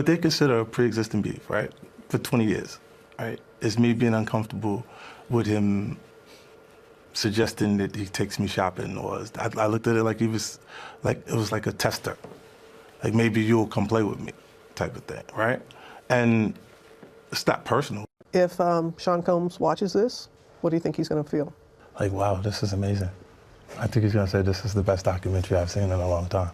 What they consider a pre-existing beef, right, for 20 years, right, is me being uncomfortable with him suggesting that he takes me shopping, or I looked at it like it was like a tester, like maybe you'll come play with me, type of thing, right? And it's not personal. If Sean Combs watches this, what do you think he's going to feel? Like, wow, this is amazing. I think he's going to say this is the best documentary I've seen in a long time.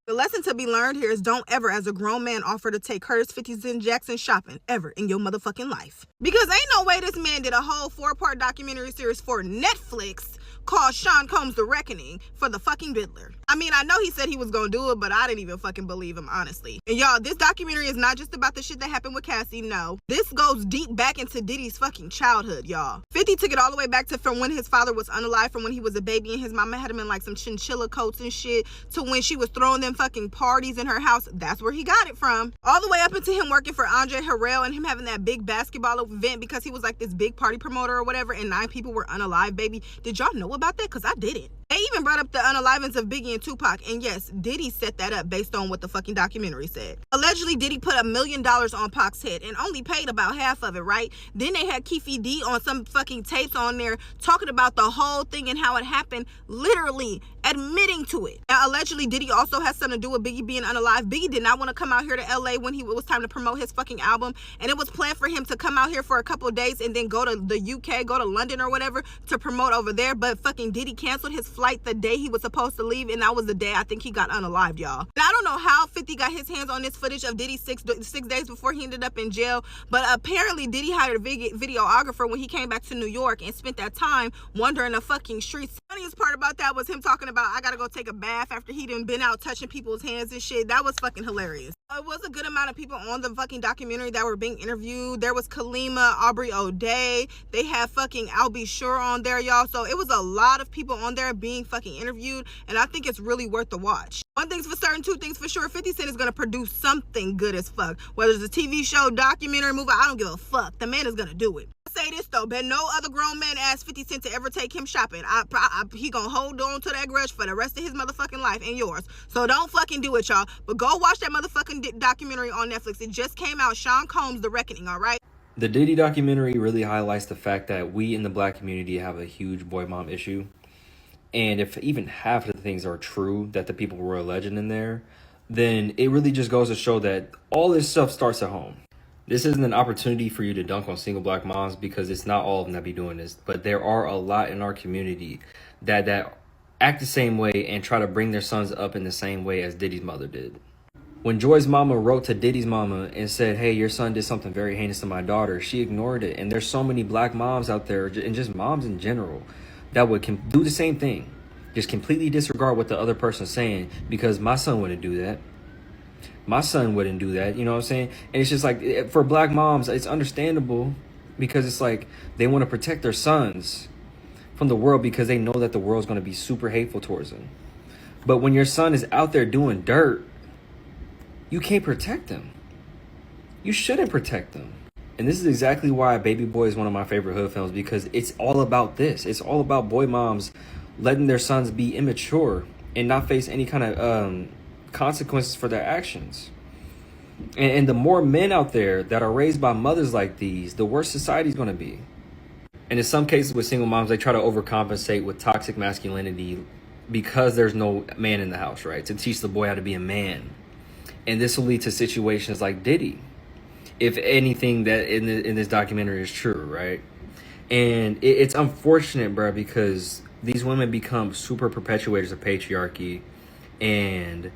The lesson to be learned here is don't ever, as a grown man, offer to take Curtis 50 Cent Jackson shopping ever in your motherfucking life. Because ain't no way this man did a whole 4-part documentary series for Netflix called Sean Combs The Reckoning for the fucking Biddler. I mean, I know he said he was gonna do it, but I didn't even fucking believe him, honestly. And y'all, this documentary is not just about the shit that happened with Cassie, no. This goes deep back into Diddy's fucking childhood, y'all. 50 took it all the way back to from when his father was unalive, from when he was a baby and his mama had him in like some chinchilla coats and shit, to when she was throwing them fucking parties in her house. That's where he got it from. All the way up into him working for Andre Harrell and him having that big basketball event because he was like this big party promoter or whatever, and 9 people were unalive, baby. Did y'all know about that? Because I didn't. They even brought up the unalivings of Biggie and Tupac, and yes, Diddy set that up based on what the fucking documentary said. Allegedly, Diddy put $1 million on Pac's head and only paid about half of it, right? Then they had Keefe D on some fucking tapes on there talking about the whole thing and how it happened, literally admitting to it. Now, allegedly, Diddy also has something to do with Biggie being unalive. Biggie did not want to come out here to LA when it was time to promote his fucking album, and it was planned for him to come out here for a couple of days and then go to the UK, go to London or whatever to promote over there, but fucking Diddy canceled his flight the day he was supposed to leave, and that was the day I think he got unalived, y'all. And I don't know how 50 got his hands on this footage of Diddy six days before he ended up in jail, but apparently Diddy hired a videographer when he came back to New York and spent that time wandering the fucking streets. The funniest part about that was him talking about, I gotta go take a bath after he done been out touching people's hands and shit. That was fucking hilarious. It was a good amount of people on the fucking documentary that were being interviewed. There was Kalima, Aubrey O'Day. They had fucking Albie Shore on there, y'all. So it was a lot of people on there being fucking interviewed, and I think it's really worth the watch. One thing's for certain, 2 things for sure. 50 Cent is gonna produce something good as fuck. Whether it's a TV show, documentary, movie, I don't give a fuck. The man is gonna do it. I say this though, bet no other grown man asked 50 Cent to ever take him shopping. He gonna hold on to that grudge for the rest of his motherfucking life and yours. So don't fucking do it, y'all. But go watch that motherfucking documentary on Netflix. It just came out, Sean Combs, The Reckoning, all right? The Diddy documentary really highlights the fact that we in the black community have a huge boy mom issue. And if even half of the things are true that the people were alleging in there, then it really just goes to show that all this stuff starts at home. This isn't an opportunity for you to dunk on single black moms, because it's not all of them that be doing this. But there are a lot in our community that act the same way and try to bring their sons up in the same way as Diddy's mother did. When Joy's mama wrote to Diddy's mama and said, hey, your son did something very heinous to my daughter, she ignored it. And there's so many black moms out there, and just moms in general, that would do the same thing. Just completely disregard what the other person's saying, because my son wouldn't do that. My son wouldn't do that, you know what I'm saying? And it's just like, for black moms, it's understandable, because it's like they want to protect their sons from the world, because they know that the world's going to be super hateful towards them. But when your son is out there doing dirt, you can't protect them. You shouldn't protect them. And this is exactly why Baby Boy is one of my favorite hood films, because it's all about this. It's all about boy moms letting their sons be immature and not face any kind of consequences for their actions. And the more men out there that are raised by mothers like these, the worse society's going to be. And in some cases with single moms, they try to overcompensate with toxic masculinity because there's no man in the house, right? To teach the boy how to be a man. And this will lead to situations like Diddy, if anything that in this documentary is true, right? And it's unfortunate, bro, because these women become super perpetuators of patriarchy, and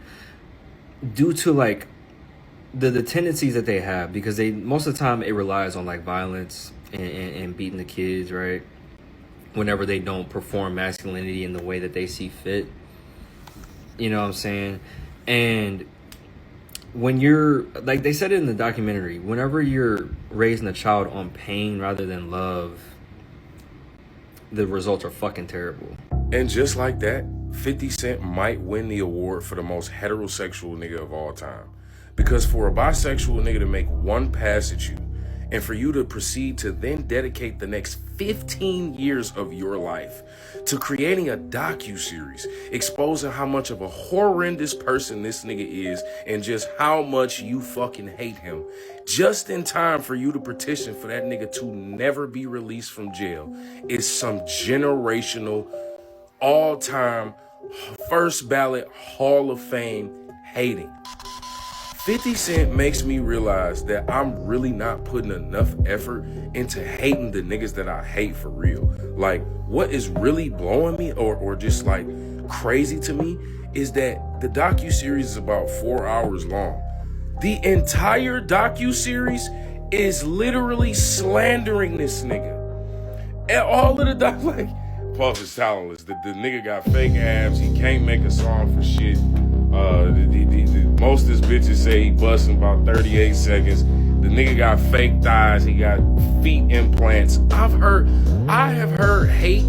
due to like the tendencies that they have, because they most of the time it relies on like violence and beating the kids, right? Whenever they don't perform masculinity in the way that they see fit, you know what I'm saying? And when you're, like they said it in the documentary, whenever you're raising a child on pain rather than love, the results are fucking terrible. And just like that, 50 Cent might win the award for the most heterosexual nigga of all time. Because for a bisexual nigga to make one pass at you and for you to proceed to then dedicate the next 15 years of your life to creating a docuseries exposing how much of a horrendous person this nigga is and just how much you fucking hate him, just in time for you to petition for that nigga to never be released from jail, is some generational, all-time, first ballot Hall of Fame hating. 50 Cent makes me realize that I'm really not putting enough effort into hating the niggas that I hate for real. Like, what is really blowing me or just like crazy to me is that the docuseries is about 4 hours long. The entire docuseries is literally slandering this nigga. And all of the like, Puff is talentless. The nigga got fake abs. He can't make a song for shit. Most of his bitches say he busting about 38 seconds. The nigga got fake thighs. He got feet implants. I have heard hate.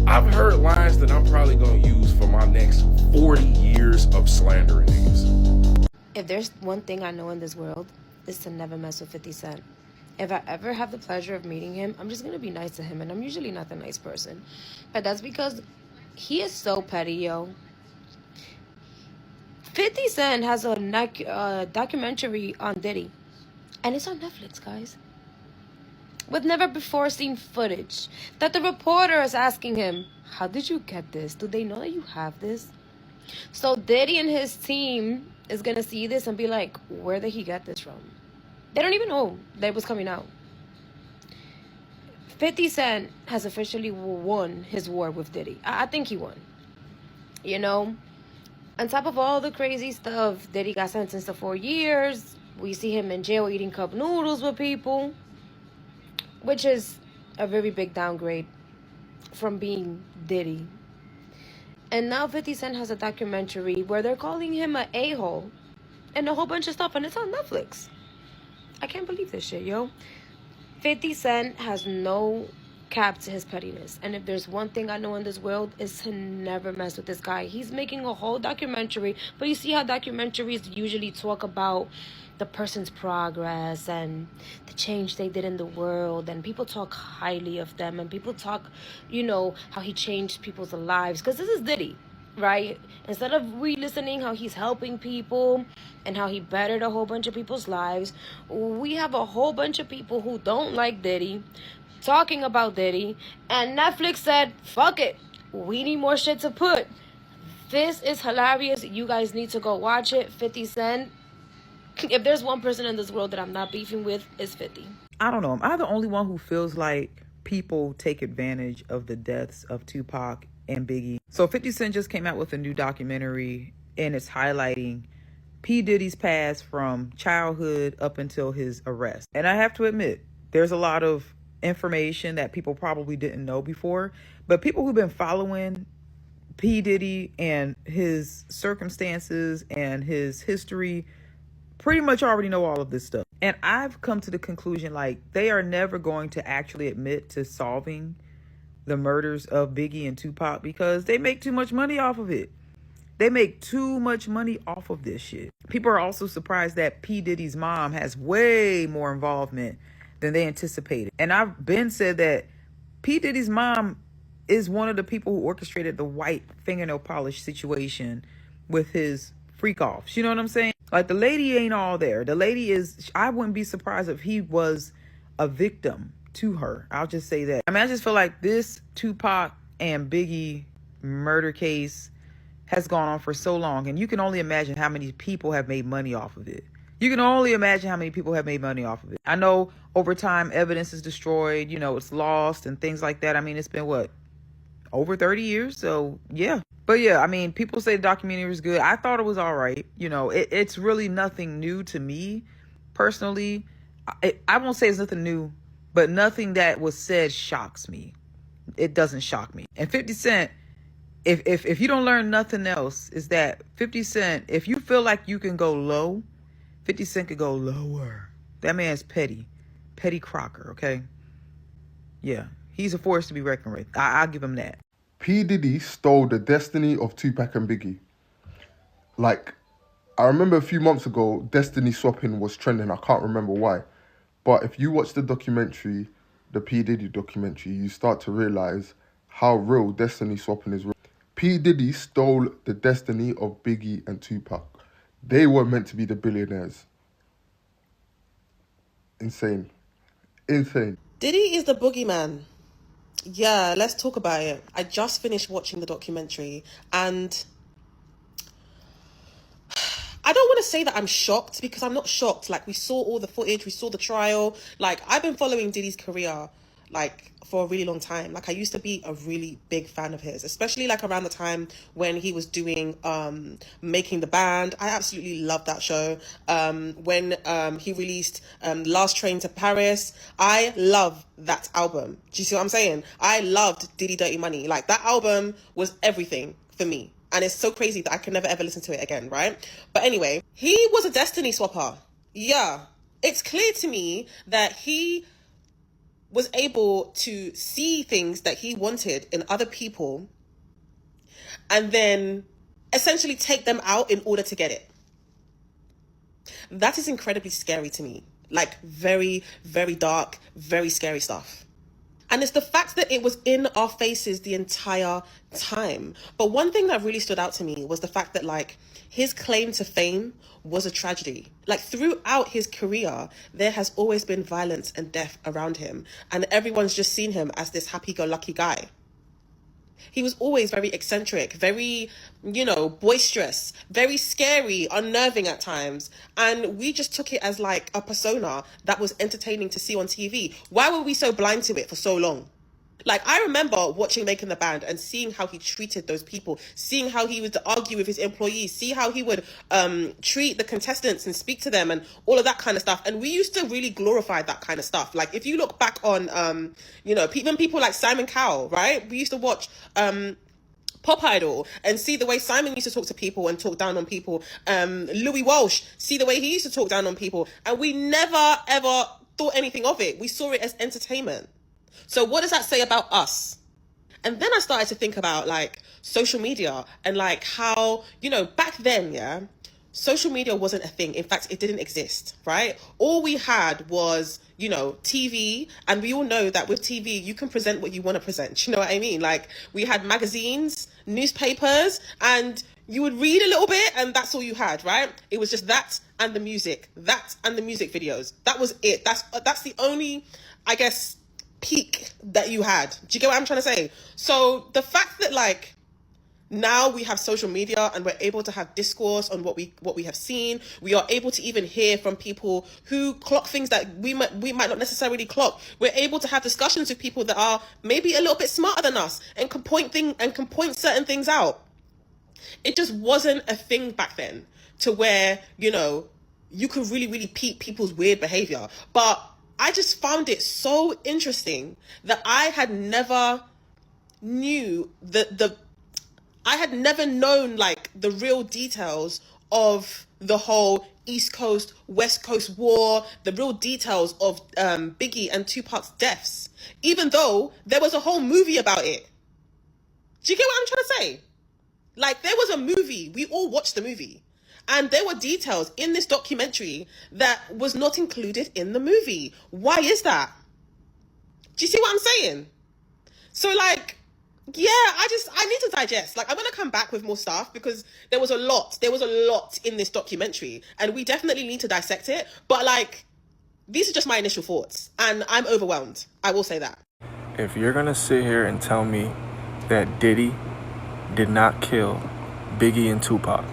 I've heard lines that I'm probably gonna use for my next 40 years of slandering niggas. If there's one thing I know in this world, is to never mess with 50 Cent. If I ever have the pleasure of meeting him, I'm just gonna be nice to him, and I'm usually not the nice person. But that's because he is so petty, yo. 50 Cent has a documentary on Diddy, and it's on Netflix, guys, with never before seen footage that the reporter is asking him, how did you get this? Do they know that you have this? So Diddy and his team is gonna see this and be like, where did he get this from? They don't even know that it was coming out. 50 Cent has officially won his war with Diddy. I think he won. You know? On top of all the crazy stuff, Diddy got sentenced to 4 years. We see him in jail eating cup noodles with people, which is a very big downgrade from being Diddy. And now 50 Cent has a documentary where they're calling him an a-hole and a whole bunch of stuff, and it's on Netflix. I can't believe this shit, yo. 50 Cent has no cap to his pettiness. And if there's one thing I know in this world, is to never mess with this guy. He's making a whole documentary, but you see how documentaries usually talk about the person's progress and the change they did in the world, and people talk highly of them, and people talk, you know, how he changed people's lives, because this is Diddy, right? Instead of re-listening how he's helping people and how he bettered a whole bunch of people's lives, we have a whole bunch of people who don't like Diddy talking about Diddy, and Netflix said, fuck it, we need more shit to put. This is hilarious. You guys need to go watch it. 50 Cent, if there's one person in this world that I'm not beefing with, it's 50. I don't know. Am I the only one who feels like people take advantage of the deaths of Tupac and Biggie? So 50 Cent just came out with a new documentary, and it's highlighting P. Diddy's past from childhood up until his arrest. And I have to admit, there's a lot of information that people probably didn't know before, but people who've been following P. Diddy and his circumstances and his history pretty much already know all of this stuff. And I've come to the conclusion, like, they are never going to actually admit to solving the murders of Biggie and Tupac because they make too much money off of it. They make too much money off of this shit. People are also surprised that P. Diddy's mom has way more involvement than they anticipated. And I've been said that P. Diddy's mom is one of the people who orchestrated the white fingernail polish situation with his freak offs. You know what I'm saying? Like, the lady ain't all there. The lady is, I wouldn't be surprised if he was a victim to her. I'll just say that. I mean, I just feel like this Tupac and Biggie murder case has gone on for so long, and you can only imagine how many people have made money off of it. You can only imagine how many people have made money off of it. I know over time evidence is destroyed, you know, it's lost and things like that. I mean, it's been what, over 30 years? So yeah. But yeah, I mean, people say the documentary was good. I thought it was all right. You know, it's really nothing new to me personally. I won't say it's nothing new, but nothing that was said shocks me. It doesn't shock me. And 50 Cent, if you don't learn nothing else, is that 50 Cent, if you feel like you can go low, 50 Cent could go lower. That man's petty. Petty Crocker, okay? Yeah, he's a force to be reckoned with. I'll give him that. P. Diddy stole the destiny of Tupac and Biggie. Like, I remember a few months ago, destiny swapping was trending. I can't remember why. But if you watch the documentary, the P. Diddy documentary, you start to realize how real destiny swapping is. P. Diddy stole the destiny of Biggie and Tupac. They were meant to be the billionaires. Insane. Insane. Diddy is the boogeyman. Yeah, let's talk about it. I just finished watching the documentary and I don't want to say that I'm shocked because I'm not shocked. Like, we saw all the footage, we saw the trial. Like, I've been following Diddy's career, like, for a really long time. Like, I used to be a really big fan of his, especially, like, around the time when he was doing Making the Band. I absolutely loved that show. When he released Last Train to Paris, I love that album. Do you see what I'm saying? I loved Diddy Dirty Money. Like, that album was everything for me. And it's so crazy that I can never ever listen to it again, right? But anyway, he was a destiny swapper. Yeah. It's clear to me that he was able to see things that he wanted in other people and then essentially take them out in order to get it. That is incredibly scary to me. Like, very, very dark, very scary stuff. And it's the fact that it was in our faces the entire time. But one thing that really stood out to me was the fact that, like, his claim to fame was a tragedy. Like, throughout his career, there has always been violence and death around him. And everyone's just seen him as this happy-go-lucky guy. He was always very eccentric, very, boisterous, very scary, unnerving at times. And we just took it as like a persona that was entertaining to see on TV. Why were we so blind to it for so long? Like, I remember watching Making the Band and seeing how he treated those people, seeing how he would argue with his employees, see how he would treat the contestants and speak to them and all of that kind of stuff. And we used to really glorify that kind of stuff. Like, if you look back on, even people like Simon Cowell, right? We used to watch Pop Idol and see the way Simon used to talk to people and talk down on people. Louis Walsh, see the way he used to talk down on people. And we never, ever thought anything of it. We saw it as entertainment. So what does that say about us? And then I started to think about, like, social media and, like, how, back then, social media wasn't a thing. In fact, it didn't exist, right? All we had was, TV. And we all know that with TV, you can present what you want to present. You know what I mean? Like, we had magazines, newspapers, and you would read a little bit and that's all you had, right? It was just that and the music, videos. That was it. That's the only, I guess, peak that you had. Do you get what I'm trying to say? So the fact that, like, now we have social media and we're able to have discourse on what we have seen. We are able to even hear from people who clock things that we might not necessarily clock. We're able to have discussions with people that are maybe a little bit smarter than us and can point certain things out. It just wasn't a thing back then to where, you could really, really peep people's weird behavior. But I just found it so interesting that I had never known, like, the real details of the whole East Coast, West Coast war, the real details of Biggie and Tupac's deaths, even though there was a whole movie about it. Do you get what I'm trying to say? Like, there was a movie. We all watched the movie. And there were details in this documentary that was not included in the movie. Why is that? Do you see what I'm saying? So, like, yeah, I need to digest. Like, I'm going to come back with more stuff because there was a lot in this documentary and we definitely need to dissect it. But, like, these are just my initial thoughts and I'm overwhelmed. I will say that. If you're going to sit here and tell me that Diddy did not kill Biggie and Tupac,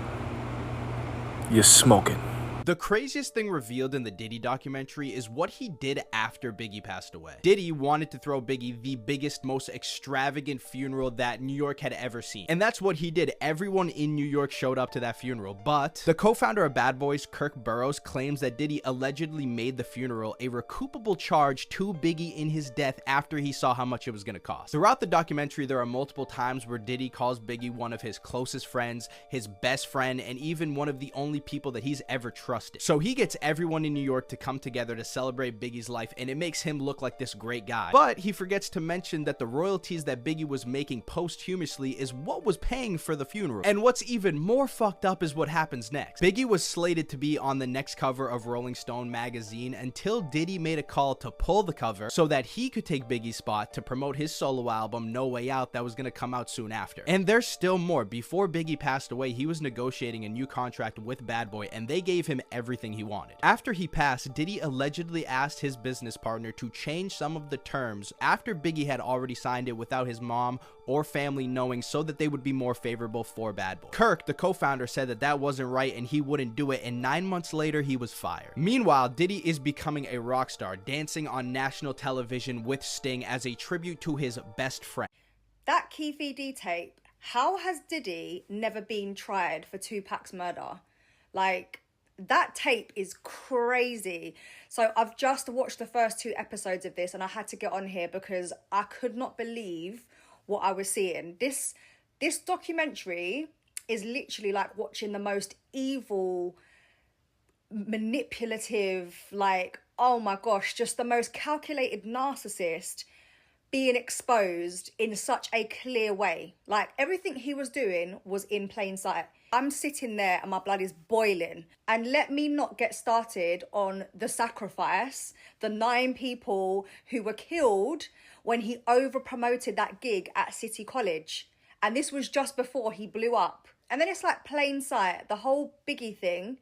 you're smoking. The craziest thing revealed in the Diddy documentary is what he did after Biggie passed away. Diddy wanted to throw Biggie the biggest, most extravagant funeral that New York had ever seen. And that's what he did. Everyone in New York showed up to that funeral. But the co-founder of Bad Boys, Kirk Burrows, claims that Diddy allegedly made the funeral a recoupable charge to Biggie in his death after he saw how much it was going to cost. Throughout the documentary, there are multiple times where Diddy calls Biggie one of his closest friends, his best friend, and even one of the only people that he's ever trusted. trusted. So he gets everyone in New York to come together to celebrate Biggie's life, and it makes him look like this great guy. But he forgets to mention that the royalties that Biggie was making posthumously is what was paying for the funeral. And what's even more fucked up is what happens next. Biggie was slated to be on the next cover of Rolling Stone magazine until Diddy made a call to pull the cover so that he could take Biggie's spot to promote his solo album No Way Out that was going to come out soon after. And there's still more. Before Biggie passed away, he was negotiating a new contract with Bad Boy, and they gave him everything he wanted. After he passed, Diddy allegedly asked his business partner to change some of the terms after Biggie had already signed it without his mom or family knowing, so that they would be more favorable for Bad Boy. Kirk, the co-founder, said that that wasn't right and he wouldn't do it, and 9 months later he was fired. Meanwhile, Diddy is becoming a rock star, dancing on national television with Sting as a tribute to his best friend. That Keefe D tape, how has Diddy never been tried for Tupac's murder? Like, that tape is crazy. So I've just watched the first 2 episodes of this and I had to get on here because I could not believe what I was seeing. This documentary is literally like watching the most evil, manipulative, like, oh my gosh, just the most calculated narcissist being exposed in such a clear way. Like, everything he was doing was in plain sight. I'm sitting there and my blood is boiling. And let me not get started on the sacrifice, the 9 people who were killed when he over-promoted that gig at City College. And this was just before he blew up. And then it's like plain sight, the whole Biggie thing.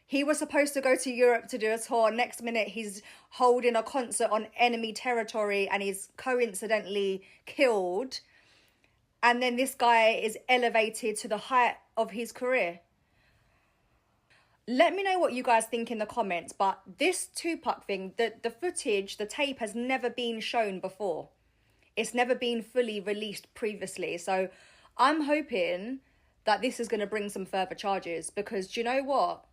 He was supposed to go to Europe to do a tour. Next minute, he's holding a concert on enemy territory and he's coincidentally killed. And then this guy is elevated to the height of his career. Let me know what you guys think in the comments, but this Tupac thing, the footage, the tape has never been shown before. It's never been fully released previously. So I'm hoping that this is going to bring some further charges because, do you know what?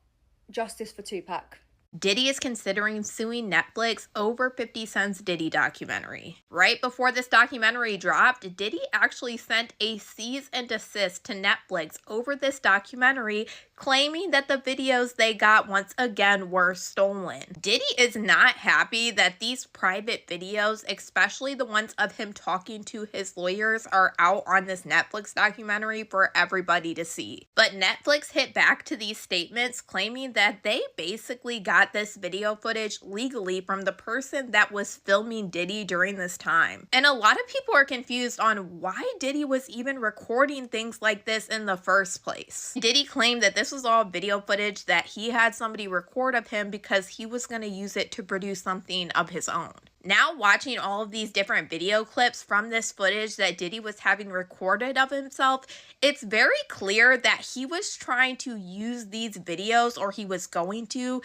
Justice for Tupac. Diddy is considering suing Netflix over 50 Cent's Diddy documentary. Right before this documentary dropped, Diddy actually sent a cease and desist to Netflix over this documentary, claiming that the videos they got once again were stolen. Diddy is not happy that these private videos, especially the ones of him talking to his lawyers, are out on this Netflix documentary for everybody to see. But Netflix hit back to these statements, claiming that they basically got this video footage legally from the person that was filming Diddy during this time. And a lot of people are confused on why Diddy was even recording things like this in the first place. Diddy claimed that this was all video footage that he had somebody record of him because he was going to use it to produce something of his own. Now watching all of these different video clips from this footage that Diddy was having recorded of himself, it's very clear that he was trying to use these videos, or he was going to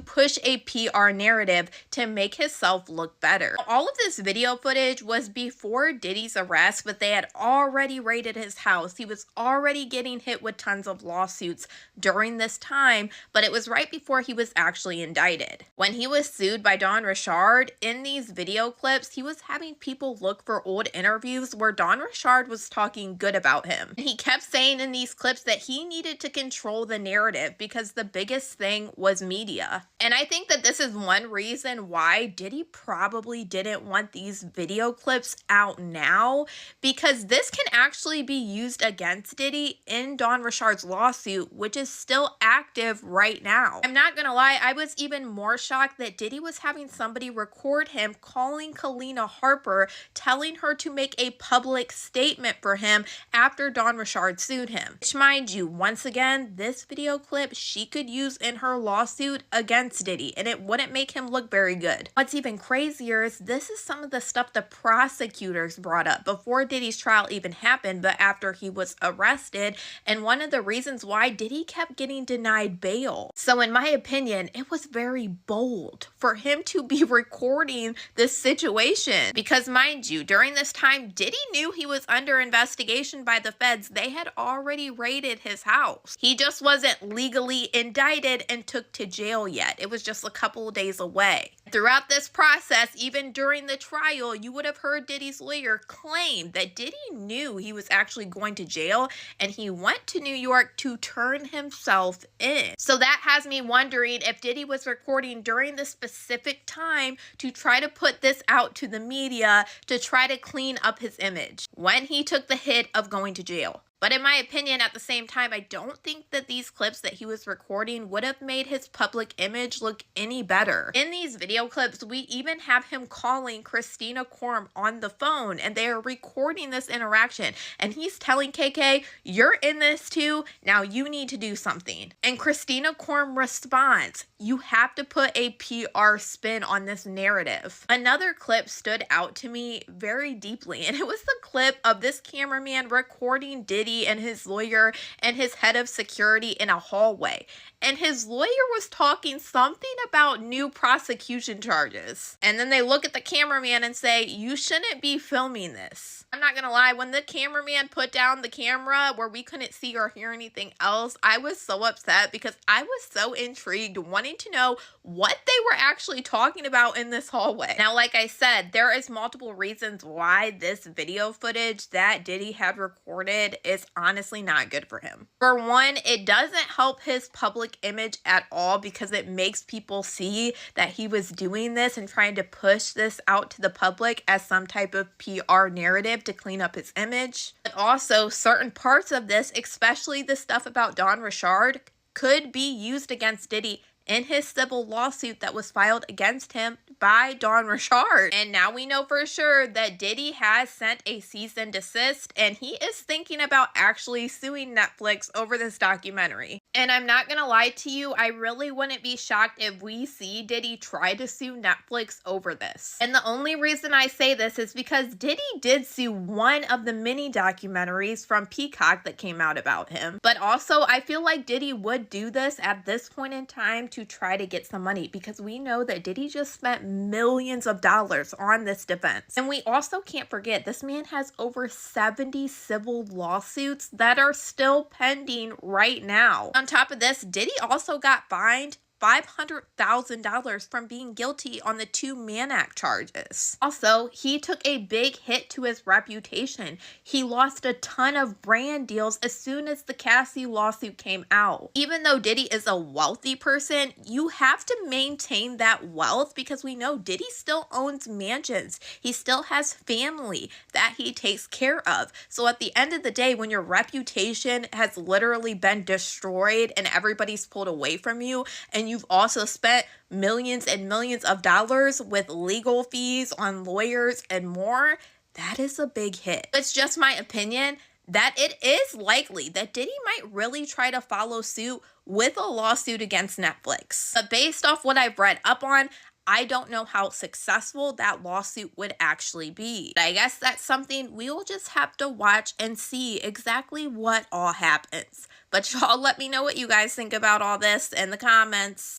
push a PR narrative to make himself look better. All of this video footage was before Diddy's arrest, but they had already raided his house. He was already getting hit with tons of lawsuits during this time, but it was right before he was actually indicted. When he was sued by Don Richard, in these video clips, he was having people look for old interviews where Don Richard was talking good about him. And he kept saying in these clips that he needed to control the narrative because the biggest thing was media. And I think that this is one reason why Diddy probably didn't want these video clips out now, because this can actually be used against Diddy in Don Richard's lawsuit, which is still active right now. I'm not gonna lie, I was even more shocked that Diddy was having somebody record him calling Kalina Harper, telling her to make a public statement for him after Don Richard sued him. Which, mind you, once again, this video clip she could use in her lawsuit against Diddy, and it wouldn't make him look very good. What's even crazier is this is some of the stuff the prosecutors brought up before Diddy's trial even happened, but after he was arrested, and one of the reasons why Diddy kept getting denied bail. So in my opinion, it was very bold for him to be recording this situation, because mind you, during this time, Diddy knew he was under investigation by the feds. They had already raided his house. He just wasn't legally indicted and took to jail yet. It was just a couple of days away. Throughout this process, even during the trial, you would have heard Diddy's lawyer claim that Diddy knew he was actually going to jail and he went to New York to turn himself in. So that has me wondering if Diddy was recording during the specific time to try to put this out to the media to try to clean up his image when he took the hit of going to jail. But in my opinion, at the same time, I don't think that these clips that he was recording would have made his public image look any better. In these video clips, we even have him calling Christina Korm on the phone, and they are recording this interaction. And he's telling KK, you're in this too, now you need to do something. And Christina Korm responds, you have to put a PR spin on this narrative. Another clip stood out to me very deeply, and it was the clip of this cameraman recording Diddy and his lawyer and his head of security in a hallway. And his lawyer was talking something about new prosecution charges. And then they look at the cameraman and say, you shouldn't be filming this. I'm not gonna lie, when the cameraman put down the camera where we couldn't see or hear anything else, I was so upset because I was so intrigued, wanting to know what they were actually talking about in this hallway. Now, like I said, there is multiple reasons why this video footage that Diddy had recorded is honestly not good for him. For one, it doesn't help his public image at all because it makes people see that he was doing this and trying to push this out to the public as some type of PR narrative to clean up his image. But also, certain parts of this, especially the stuff about Don Richard, could be used against Diddy in his civil lawsuit that was filed against him by Don Richard. And now we know for sure that Diddy has sent a cease and desist, and he is thinking about actually suing Netflix over this documentary. And I'm not gonna lie to you, I really wouldn't be shocked if we see Diddy try to sue Netflix over this. And the only reason I say this is because Diddy did sue one of the mini documentaries from Peacock that came out about him. But also, I feel like Diddy would do this at this point in time to try to get some money, because we know that Diddy just spent millions of dollars on this defense. And we also can't forget, this man has over 70 civil lawsuits that are still pending right now. On top of this, Diddy also got fined $500,000 from being guilty on the 2 Mann Act charges. Also, he took a big hit to his reputation. He lost a ton of brand deals as soon as the Cassie lawsuit came out. Even though Diddy is a wealthy person, you have to maintain that wealth because we know Diddy still owns mansions. He still has family that he takes care of. So at the end of the day, when your reputation has literally been destroyed and everybody's pulled away from you, and you've also spent millions and millions of dollars with legal fees on lawyers and more, that is a big hit. It's just my opinion that it is likely that Diddy might really try to follow suit with a lawsuit against Netflix. But based off what I've read up on, I don't know how successful that lawsuit would actually be. I guess that's something we'll just have to watch and see exactly what all happens. But y'all let me know what you guys think about all this in the comments.